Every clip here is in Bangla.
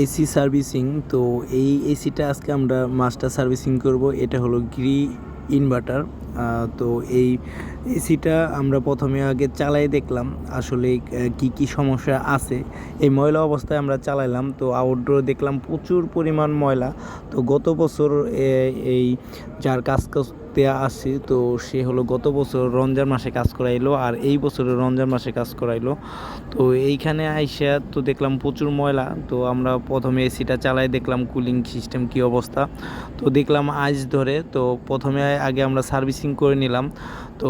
AC servicing. তো এই এসিটা আজকে আমরা মাস্টার সার্ভিসিং করব। এটা হলো ইনভার্টার। তো এই এসিটা আমরা প্রথমে আগে চালাই দেখলাম আসলে কি সমস্যা আছে। এই ময়লা অবস্থায় আমরা চালাইলাম, তো আউটডোরে দেখলাম প্রচুর পরিমাণ ময়লা। তো গত বছর এই যার কাজ করতে আসছি, তো সে হলো গত বছর রমজান মাসে কাজ করাইলো, আর এই বছরে রমজান মাসে কাজ করাইলো। তো এইখানে আইসা তো দেখলাম প্রচুর ময়লা। তো আমরা প্রথমে এসিটা চালাই দেখলাম কুলিং সিস্টেম কি অবস্থা। তো দেখলাম আইস ধরে। তো প্রথমে আগে আমরা সার্ভিসিং করে নিলাম। তো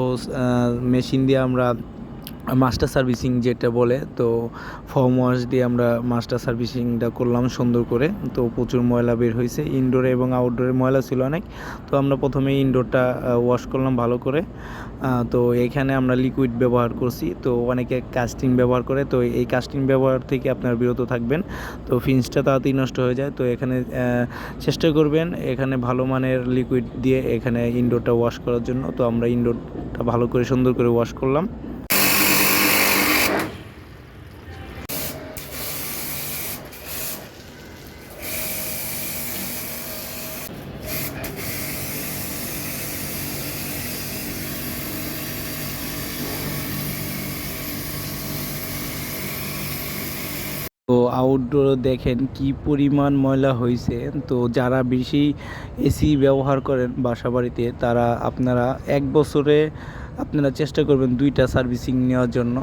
মেশিন দিয়ে আমরা মাস্টার সার্ভিসিং যেটা বলে, তো ফর্ম ওয়াশ দিয়ে আমরা মাস্টার সার্ভিসিংটা করলাম সুন্দর করে। তো প্রচুর ময়লা বের হয়েছে, ইনডোরে এবং আউটডোরে ময়লা ছিল অনেক। তো আমরা প্রথমে ইনডোরটা ওয়াশ করলাম ভালো করে। তো এখানে আমরা লিকুইড ব্যবহার করছি। তো অনেকে কাস্টিং ব্যবহার করে, তো এই কাস্টিং ব্যবহার থেকে আপনারা বিরত থাকবেন। তো ফিন্সটা তাড়াতাড়ি নষ্ট হয়ে যায়। তো এখানে চেষ্টা করবেন এখানে ভালো মানের লিকুইড দিয়ে এখানে ইনডোরটা ওয়াশ করার জন্য। তো আমরা ইনডোরটা ভালো করে সুন্দর করে ওয়াশ করলাম। তো আউটডোর দেখেন কি পরিমাণ ময়লা হয়েছে। তো যারা বেশি এসি ব্যবহার করেন বাসা বাড়িতে, তারা আপনারা এক বছরে আপনারা চেষ্টা করবেন 2টা সার্ভিসিং নেওয়ার জন্য।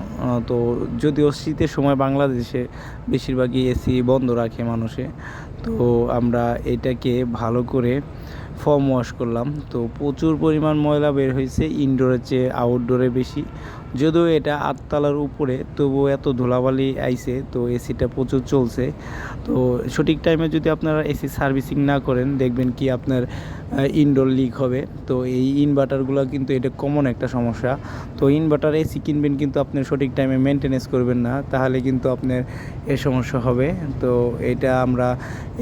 তো যদিও শীতের সময় বাংলাদেশে বেশিরভাগই এসি বন্ধ রাখে মানুষে। তো আমরা এটাকে ভালো করে ফর্ম ওয়াশ করলাম। তো প্রচুর পরিমাণ ময়লা বের হয়েছে, ইনডোরের চেয়ে আউটডোরে বেশি। যদিও এটা 8তলার উপরে, তবুও এত ধুলাবালি আইছে। তো এসিটা প্রচুর চলছে। তো সঠিক টাইমে যদি আপনারা এসি সার্ভিসিং না করেন, দেখবেন কি আপনার ইনডোর লিক হবে। তো এই ইনভার্টারগুলো কিন্তু এটা কমন একটা সমস্যা। তো ইনভার্টার এসি কিনবেন, কিন্তু আপনি সঠিক টাইমে মেনটেনেন্স করবেন না, তাহলে কিন্তু আপনার এই সমস্যা হবে। তো এটা আমরা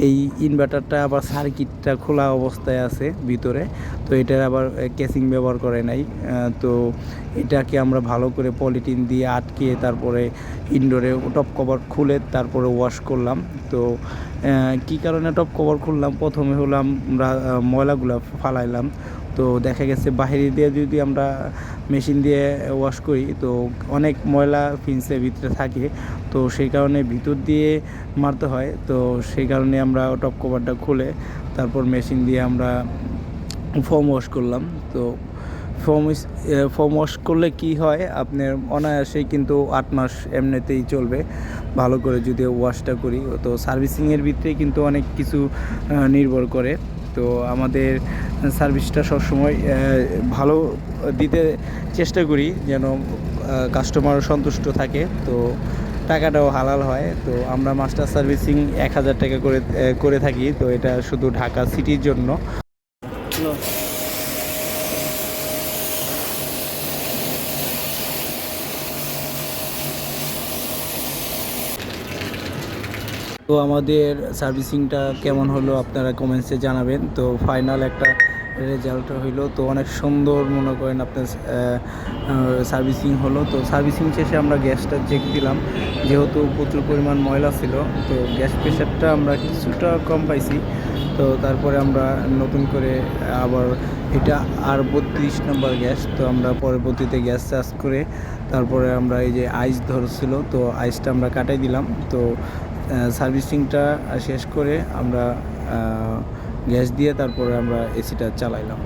এই ইনভার্টারটা আবার সার্কিটটা খোলা অবস্থায় আছে ভিতরে। তো এটার আবার কেসিং ব্যবহার করে নাই। তো এটাকে আমরা ভালো করে পলিথিন দিয়ে আটকে তারপরে ইনডোরে টপ কভার খুলে তারপরে ওয়াশ করলাম। তো কী কারণে টপ কভার খুললাম, প্রথমে হলাম আমরা ময়লাগুলো ফালাইলাম। তো দেখা গেছে বাহিরে দিয়ে যদি আমরা মেশিন দিয়ে ওয়াশ করি, তো অনেক ময়লা ফিন্সের ভিতরে থাকে। তো সেই কারণে ভিতর দিয়ে মারতে হয়। তো সেই কারণে আমরা টপ কভারটা খুলে তারপর মেশিন দিয়ে আমরা ফোম ওয়াশ করলাম। তো ফোম ওয়াশ করলে কি হয়, আপনার অনায়াসেই কিন্তু 8 মাস এমনিতেই চলবে ভালো করে যদি ওয়াশটা করি। তো সার্ভিসিংয়ের ভিতরে কিন্তু অনেক কিছু নির্ভর করে। তো আমাদের সার্ভিসটা সবসময় ভালো দিতে চেষ্টা করি, যেন কাস্টমার সন্তুষ্ট থাকে, তো টাকাটাও হালাল হয়। তো আমরা মাস্টার সার্ভিসিং 1000 টাকা করে থাকি। তো এটা শুধু ঢাকা সিটির জন্য। তো আমাদের সার্ভিসিংটা কেমন হলো আপনারা কমেন্টসে জানাবেন। তো ফাইনাল একটা রেজাল্ট হইলো। তো অনেক সুন্দর মনে করেন আপনার সার্ভিসিং হলো। তো সার্ভিসিং শেষে আমরা গ্যাসটা চেক দিলাম, যেহেতু প্রচুর পরিমাণ ময়লা ছিল। তো গ্যাস প্রেশারটা আমরা কিছুটা কম পাইছি। তো তারপরে আমরা নতুন করে আবার এটা আর 32 নম্বর গ্যাস। তো আমরা পরবর্তীতে গ্যাস চার্জ করে তারপরে আমরা এই যে আইস ধরছিল, তো আইসটা আমরা কাটাই দিলাম। তো সার্ভিসিংটা শেষ করে আমরা গ্যাস দিয়ে তারপরে আমরা এসিটা চালাইলাম।